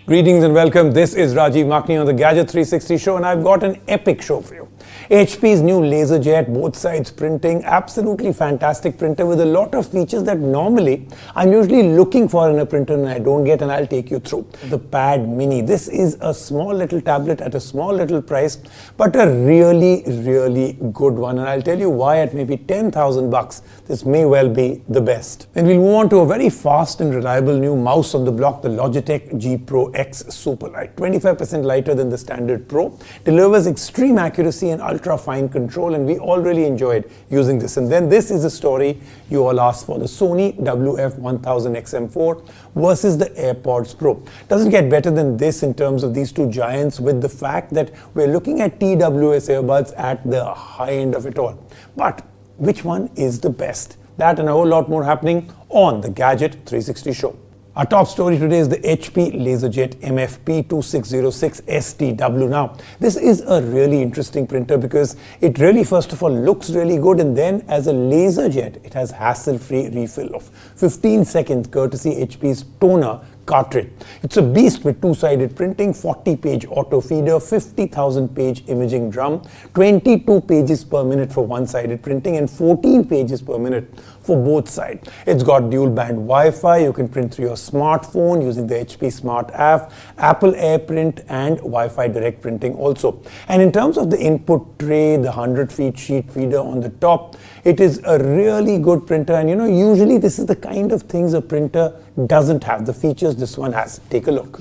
Greetings and welcome. This is Rajiv Makni on the Gadget 360 show, and I've got an epic show for you. HP's new LaserJet, both sides printing, absolutely fantastic printer with a lot of features that normally I'm usually looking for in a printer and I don't get, and I'll take you through. The Pad Mini. This is a small little tablet at a small little price, but a really good one, and I'll tell you why at maybe 10,000 bucks this may well be the best. Then we'll move on to a very fast and reliable new mouse on the block, the Logitech G Pro X Superlight. 25% lighter than the standard Pro, delivers extreme accuracy and ultra fine control, and we all really enjoyed using this. And then this is a story you all asked for, the Sony WF-1000XM4 versus the AirPods Pro. Doesn't get better than this in terms of these two giants, with the fact that we're looking at TWS earbuds at the high end of it all. But which one is the best? That and a whole lot more happening on the Gadget 360 show. Our top story today is the HP LaserJet MFP2606 STW. Now, this is a really interesting printer because it really, first of all, looks really good, and then as a LaserJet, it has hassle-free refill of 15 seconds courtesy HP's toner cartridge. It's a beast with two-sided printing, 40-page auto feeder, 50,000-page imaging drum, 22 pages per minute for one-sided printing, and 14 pages per minute for both sides. It's got dual-band Wi-Fi. You can print through your smartphone using the HP Smart app, Apple AirPrint, and Wi-Fi direct printing also. And in terms of the input tray, the 100-feet sheet feeder on the top, it is a really good printer. And usually this is the kind of things a printer doesn't have, the features this one has. Take a look.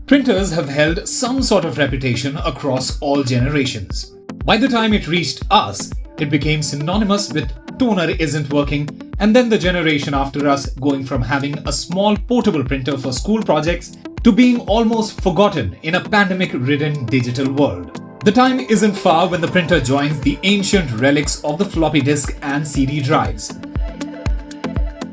Printers have held some sort of reputation across all generations. By the time it reached us, it became synonymous with toner isn't working, and then the generation after us going from having a small portable printer for school projects to being almost forgotten in a pandemic-ridden digital world. The time isn't far when the printer joins the ancient relics of the floppy disk and CD drives.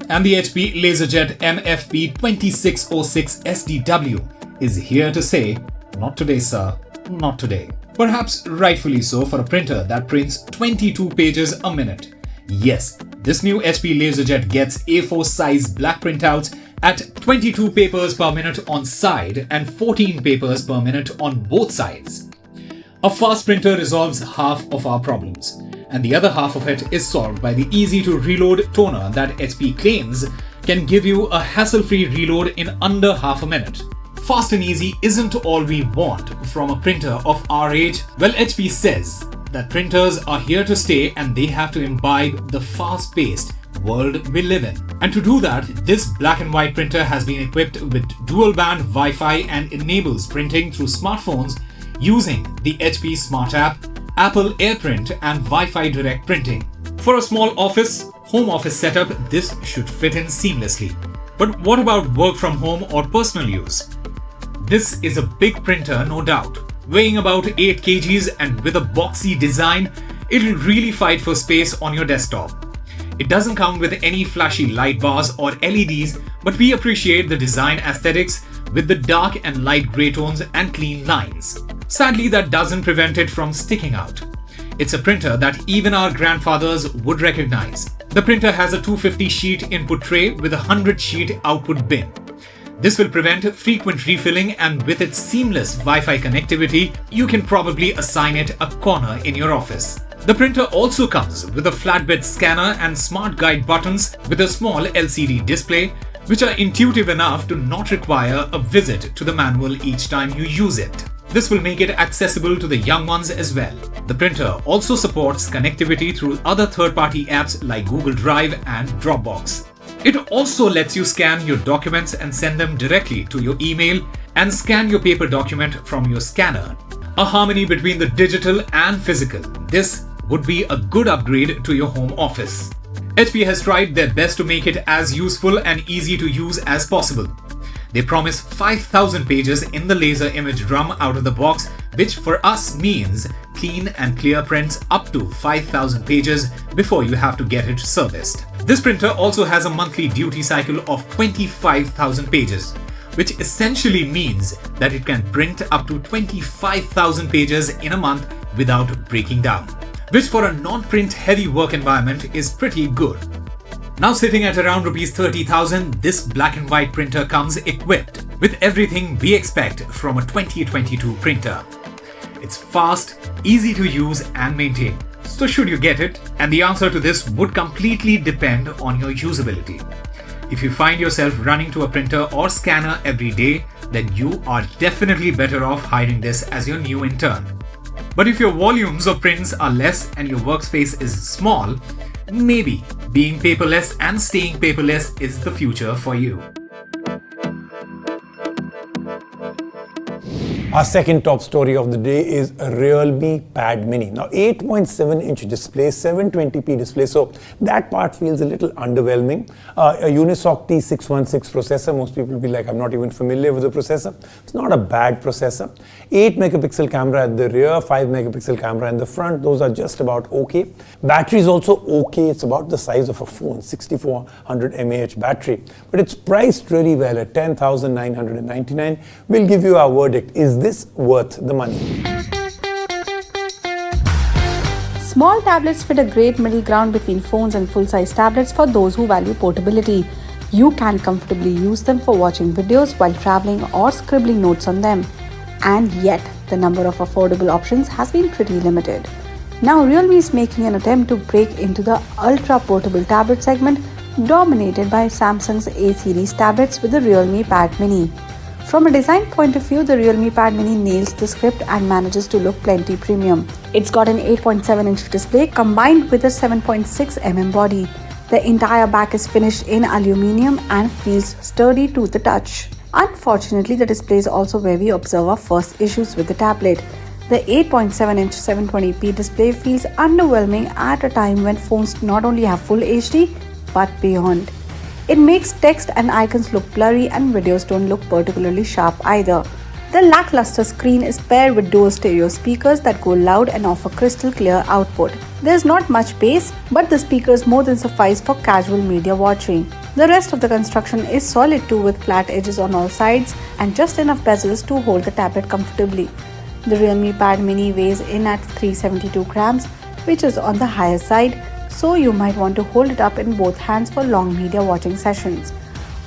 And the HP LaserJet MFP2606 STW is here to say, not today, sir, not today. Perhaps rightfully so for a printer that prints 22 pages a minute. Yes, this new HP LaserJet gets A4 size black printouts at 22 papers per minute on side and 14 papers per minute on both sides. A fast printer resolves half of our problems, and the other half of it is solved by the easy-to-reload toner that HP claims can give you a hassle-free reload in under half a minute. Fast and easy isn't all we want from a printer of our age. Well, HP says that printers are here to stay and they have to imbibe the fast-paced world we live in. And to do that, this black and white printer has been equipped with dual-band Wi-Fi and enables printing through smartphones using the HP Smart app, Apple AirPrint, and Wi-Fi direct printing. For a small office, home office setup, this should fit in seamlessly. But what about work from home or personal use? This is a big printer, no doubt. Weighing about 8 kgs and with a boxy design, it'll really fight for space on your desktop. It doesn't come with any flashy light bars or LEDs, but we appreciate the design aesthetics with the dark and light grey tones and clean lines. Sadly, that doesn't prevent it from sticking out. It's a printer that even our grandfathers would recognize. The printer has a 250 sheet input tray with a 100 sheet output bin. This will prevent frequent refilling, and with its seamless Wi-Fi connectivity, you can probably assign it a corner in your office. The printer also comes with a flatbed scanner and smart guide buttons with a small LCD display, which are intuitive enough to not require a visit to the manual each time you use it. This will make it accessible to the young ones as well. The printer also supports connectivity through other third-party apps like Google Drive and Dropbox. It also lets you scan your documents and send them directly to your email and scan your paper document from your scanner. A harmony between the digital and physical. This would be a good upgrade to your home office. HP has tried their best to make it as useful and easy to use as possible. They promise 5,000 pages in the laser image drum out of the box, which for us means clean and clear prints up to 5,000 pages before you have to get it serviced. This printer also has a monthly duty cycle of 25,000 pages, which essentially means that it can print up to 25,000 pages in a month without breaking down, which for a non-print heavy work environment is pretty good. Now sitting at around Rs 30,000, this black and white printer comes equipped with everything we expect from a 2022 printer. It's fast, easy to use and maintain. So should you get it? And the answer to this would completely depend on your usability. If you find yourself running to a printer or scanner every day, then you are definitely better off hiring this as your new intern. But if your volumes of prints are less and your workspace is small, maybe being paperless and staying paperless is the future for you. Our second top story of the day is a Realme Pad Mini. Now 8.7-inch display, 720p display, so that part feels a little underwhelming. A Unisoc T616 processor, most people will be like, I'm not even familiar with the processor. It's not a bad processor. 8 megapixel camera at the rear, 5 megapixel camera in the front, those are just about okay. Battery is also okay, it's about the size of a phone, 6400 mAh battery. But it's priced really well at 10,999. We'll give you our verdict. Is this worth the money? Small tablets fit a great middle ground between phones and full-size tablets for those who value portability. You can comfortably use them for watching videos while traveling or scribbling notes on them. And yet, the number of affordable options has been pretty limited. Now, Realme is making an attempt to break into the ultra-portable tablet segment dominated by Samsung's A series tablets with the Realme Pad Mini. From a design point of view, the Realme Pad Mini nails the script and manages to look plenty premium. It's got an 8.7-inch display combined with a 7.6mm body. The entire back is finished in aluminium and feels sturdy to the touch. Unfortunately, the display is also where we observe our first issues with the tablet. The 8.7-inch 720p display feels underwhelming at a time when phones not only have full HD but beyond. It makes text and icons look blurry and videos don't look particularly sharp either. The lackluster screen is paired with dual stereo speakers that go loud and offer crystal clear output. There's not much bass, but the speakers more than suffice for casual media watching. The rest of the construction is solid too, with flat edges on all sides and just enough bezels to hold the tablet comfortably. The Realme Pad Mini weighs in at 372 grams, which is on the higher side, so you might want to hold it up in both hands for long media watching sessions.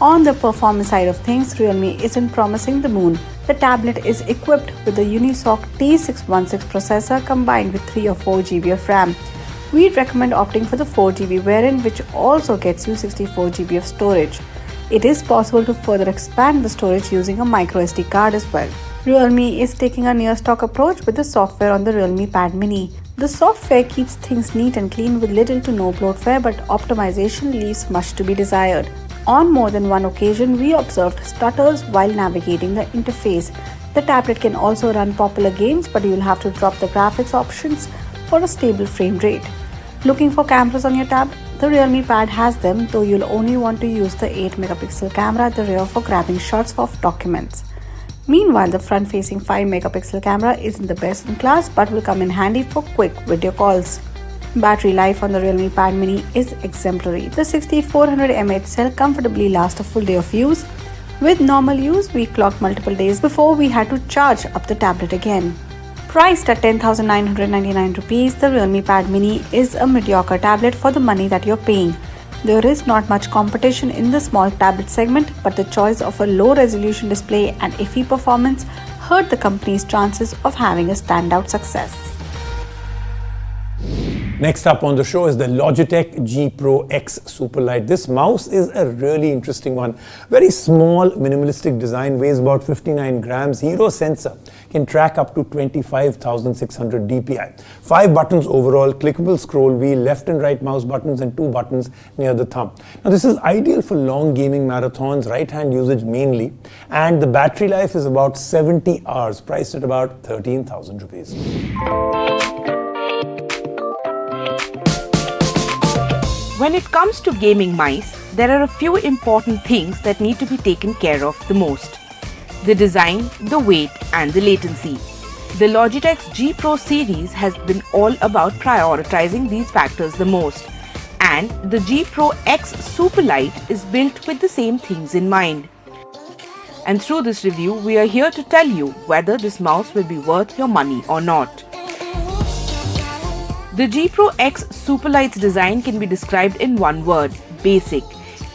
On the performance side of things, Realme isn't promising the moon. The tablet is equipped with the Unisoc T616 processor combined with 3 or 4 GB of RAM. We'd recommend opting for the 4 GB variant, which also gets you 64 GB of storage. It is possible to further expand the storage using a microSD card as well. Realme is taking a near-stock approach with the software on the Realme Pad Mini. The software keeps things neat and clean with little to no bloatware, but optimization leaves much to be desired. On more than one occasion, we observed stutters while navigating the interface. The tablet can also run popular games, but you'll have to drop the graphics options for a stable frame rate. Looking for cameras on your tab? The Realme Pad has them, though you'll only want to use the 8 megapixel camera at the rear for grabbing shots of documents. Meanwhile, the front-facing 5 megapixel camera isn't the best in class but will come in handy for quick video calls. Battery life on the Realme Pad Mini is exemplary. The 6400 mAh cell comfortably lasts a full day of use. With normal use, we clocked multiple days before we had to charge up the tablet again. Priced at 10,999 rupees, the Realme Pad Mini is a mediocre tablet for the money that you're paying. There is not much competition in the small tablet segment, but the choice of a low-resolution display and iffy performance hurt the company's chances of having a standout success. Next up on the show is the Logitech G Pro X Superlight. This mouse is a really interesting one. Very small, minimalistic design, weighs about 59 grams. Hero sensor can track up to 25,600 DPI. 5 buttons overall, clickable scroll wheel, left and right mouse buttons, and 2 buttons near the thumb. Now this is ideal for long gaming marathons, right-hand usage mainly, and the battery life is about 70 hours, priced at about 13,000 rupees. When it comes to gaming mice, there are a few important things that need to be taken care of the most. The design, the weight, and the latency. The Logitech G Pro series has been all about prioritizing these factors the most. And the G Pro X Superlight is built with the same things in mind. And through this review, we are here to tell you whether this mouse will be worth your money or not. The G Pro X Superlight's design can be described in one word: basic.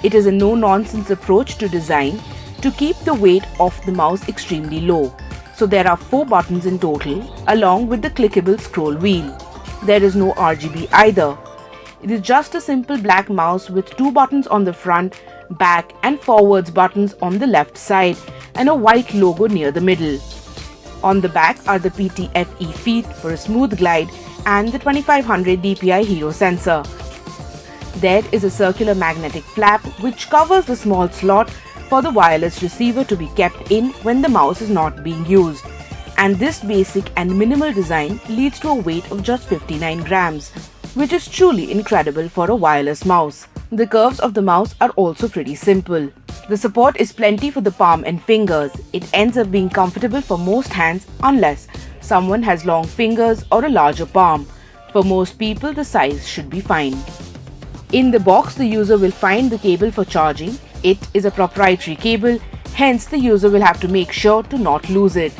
It is a no-nonsense approach to design. to keep the weight of the mouse extremely low. So there are 4 buttons in total along with the clickable scroll wheel. There is no RGB either. It is just a simple black mouse with 2 buttons on the front, back and forwards buttons on the left side and a white logo near the middle. On the back are the PTFE feet for a smooth glide and the 2500 dpi hero sensor. There is a circular magnetic flap which covers the small slot for the wireless receiver to be kept in when the mouse is not being used. And this basic and minimal design leads to a weight of just 59 grams, which is truly incredible for a wireless mouse. The curves of the mouse are also pretty simple. The support is plenty for the palm and fingers. It ends up being comfortable for most hands unless someone has long fingers or a larger palm. For most people, the size should be fine. In the box, the user will find the cable for charging. It is a proprietary cable, hence the user will have to make sure to not lose it.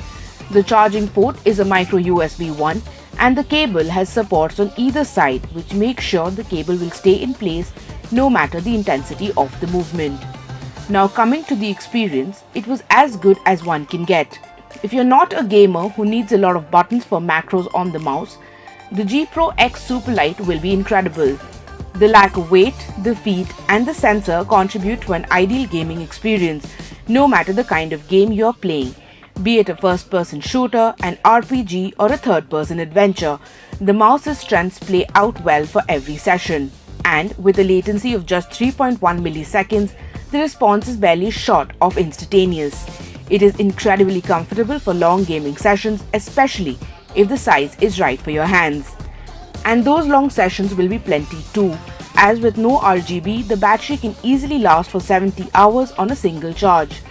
The charging port is a micro USB 1 and the cable has supports on either side which makes sure the cable will stay in place no matter the intensity of the movement. Now coming to the experience, it was as good as one can get. If you're not a gamer who needs a lot of buttons for macros on the mouse, the G Pro X Superlight will be incredible. The lack of weight, the feet and the sensor contribute to an ideal gaming experience, no matter the kind of game you're playing. Be it a first-person shooter, an RPG or a third-person adventure, the mouse's strengths play out well for every session. And with a latency of just 3.1 milliseconds, the response is barely short of instantaneous. It is incredibly comfortable for long gaming sessions, especially if the size is right for your hands. And those long sessions will be plenty too, as with no RGB, the battery can easily last for 70 hours on a single charge.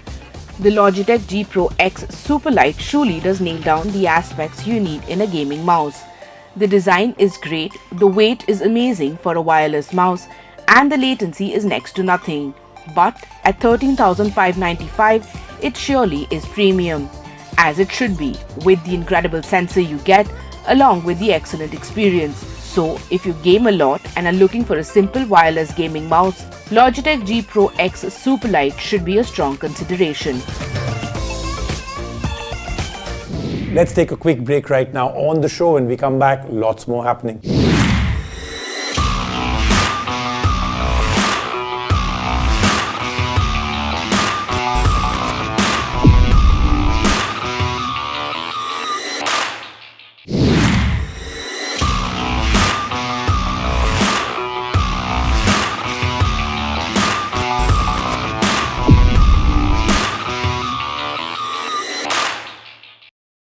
The Logitech G Pro X Superlight truly does nail down the aspects you need in a gaming mouse. The design is great, the weight is amazing for a wireless mouse, and the latency is next to nothing. But at $13,595, it surely is premium, as it should be, with the incredible sensor you get along with the excellent experience. So if you game a lot and are looking for a simple wireless gaming mouse, Logitech G Pro X Superlight should be a strong consideration. Let's take a quick break right now on the show. When we come back, lots more happening.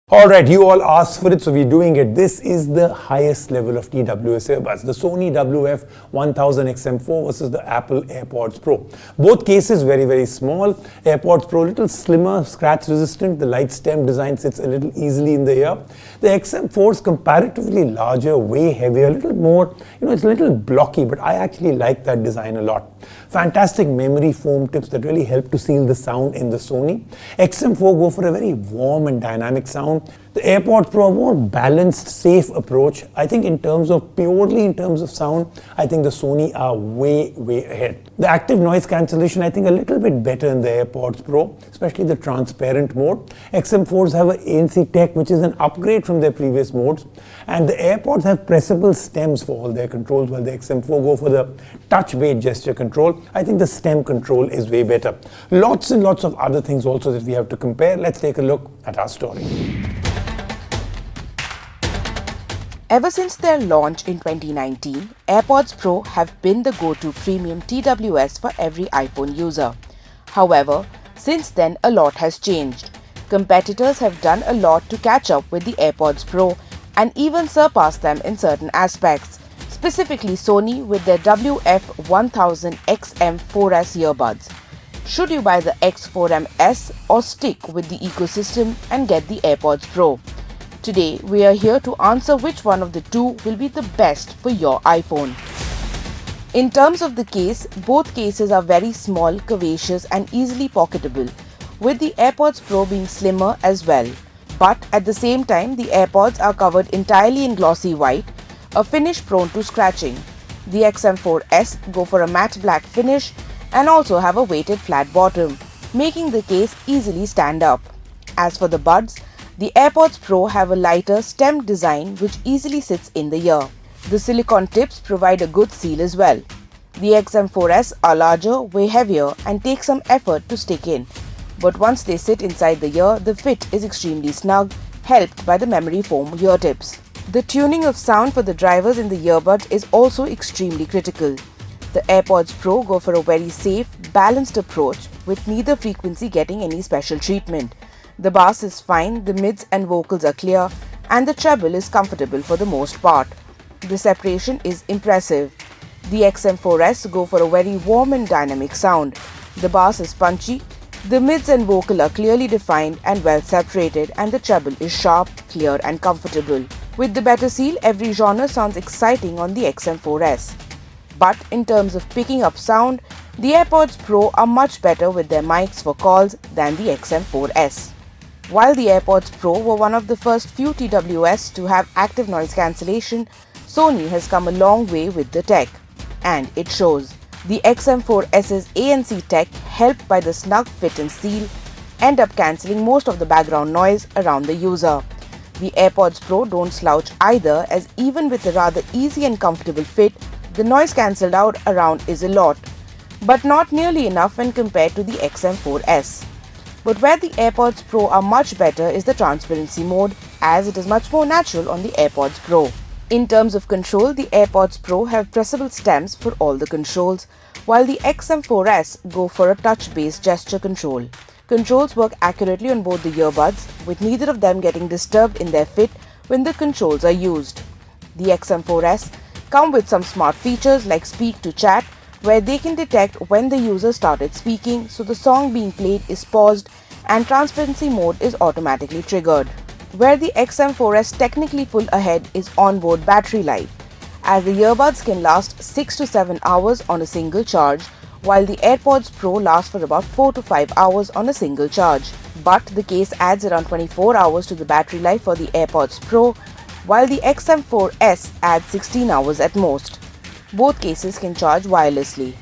Alright, you all asked for it, so we're doing it. This is the highest level of TWS earbuds, the Sony WF-1000XM4 versus the Apple AirPods Pro. Both cases very, very small. AirPods Pro a little slimmer, scratch resistant. The light stem design sits a little easily in the ear. The XM4 is comparatively larger, way heavier, a little more, it's a little blocky, but I actually like that design a lot. Fantastic memory foam tips that really help to seal the sound in the Sony. XM4 go for a very warm and dynamic sound. The AirPods Pro, a more balanced, safe approach. I think purely in terms of sound, I think the Sony are way, way ahead. The active noise cancellation, I think a little bit better in the AirPods Pro, especially the transparent mode. XM4s have an ANC Tech, which is an upgrade from their previous modes. And the AirPods have pressable stems for all their controls, while the XM4 go for the touch-based gesture control. I think the stem control is way better. Lots and lots of other things also that we have to compare. Let's take a look at our story. Ever since their launch in 2019, AirPods Pro have been the go-to premium TWS for every iPhone user. However, since then a lot has changed. Competitors have done a lot to catch up with the AirPods Pro and even surpass them in certain aspects, specifically Sony with their WF-1000XM4S earbuds. Should you buy the X4MS or stick with the ecosystem and get the AirPods Pro? Today, we are here to answer which one of the two will be the best for your iPhone. In terms of the case, both cases are very small, curvaceous and easily pocketable, with the AirPods Pro being slimmer as well. But at the same time, the AirPods are covered entirely in glossy white, a finish prone to scratching. The XM4S go for a matte black finish and also have a weighted flat bottom. making the case easily stand up. As for the buds, the AirPods Pro have a lighter stemmed design which easily sits in the ear. The silicone tips provide a good seal as well. The XM4S are larger, weigh heavier and take some effort to stick in. But once they sit inside the ear, the fit is extremely snug, helped by the memory foam ear tips. The tuning of sound for the drivers in the earbuds is also extremely critical. The AirPods Pro go for a very safe, balanced approach with neither frequency getting any special treatment. The bass is fine, the mids and vocals are clear, and the treble is comfortable for the most part. The separation is impressive. The XM4S go for a very warm and dynamic sound. The bass is punchy, the mids and vocal are clearly defined and well separated, and the treble is sharp, clear and comfortable. With the better seal, every genre sounds exciting on the XM4S. But in terms of picking up sound, the AirPods Pro are much better with their mics for calls than the XM4S. While the AirPods Pro were one of the first few TWS to have active noise cancellation, Sony has come a long way with the tech. And it shows. The XM4S's ANC tech, helped by the snug fit and seal, end up cancelling most of the background noise around the user. The AirPods Pro don't slouch either, as even with a rather easy and comfortable fit, the noise cancelled out around is a lot, but not nearly enough when compared to the XM4S. But where the AirPods Pro are much better is the transparency mode, as it is much more natural on the AirPods Pro. In terms of control, the AirPods Pro have pressable stems for all the controls, while the XM4S go for a touch-based gesture control. Controls work accurately on both the earbuds, with neither of them getting disturbed in their fit when the controls are used. The XM4S come with some smart features like Speak to Chat, where they can detect when the user started speaking, so the song being played is paused and transparency mode is automatically triggered. Where the XM4S technically pull ahead is onboard battery life, as the earbuds can last 6 to 7 hours on a single charge, while the AirPods Pro last for about 4 to 5 hours on a single charge. But the case adds around 24 hours to the battery life for the AirPods Pro, while the XM4S adds 16 hours at most. Both cases can charge wirelessly.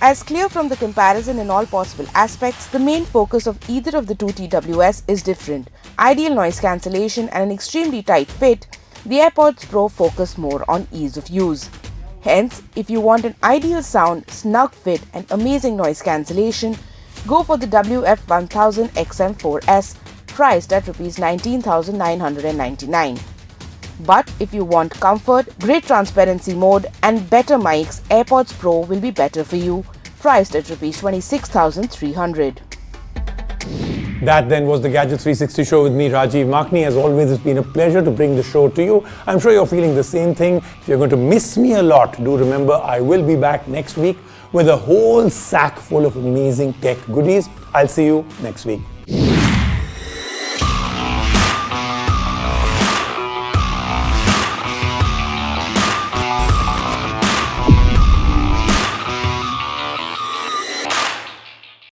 As clear from the comparison in all possible aspects, the main focus of either of the two TWS is different. Ideal noise cancellation and an extremely tight fit, the AirPods Pro focus more on ease of use. Hence, if you want an ideal sound, snug fit and amazing noise cancellation, go for the WF-1000 XM4S, priced at Rs 19,999. But if you want comfort, great transparency mode and better mics, AirPods Pro will be better for you, priced at Rs 26,300. That then was the Gadget 360 show with me, Rajiv Makni. As always, it's been a pleasure to bring the show to you. I'm sure you're feeling the same thing. If you're going to miss me a lot, do remember I will be back next week with a whole sack full of amazing tech goodies. I'll see you next week.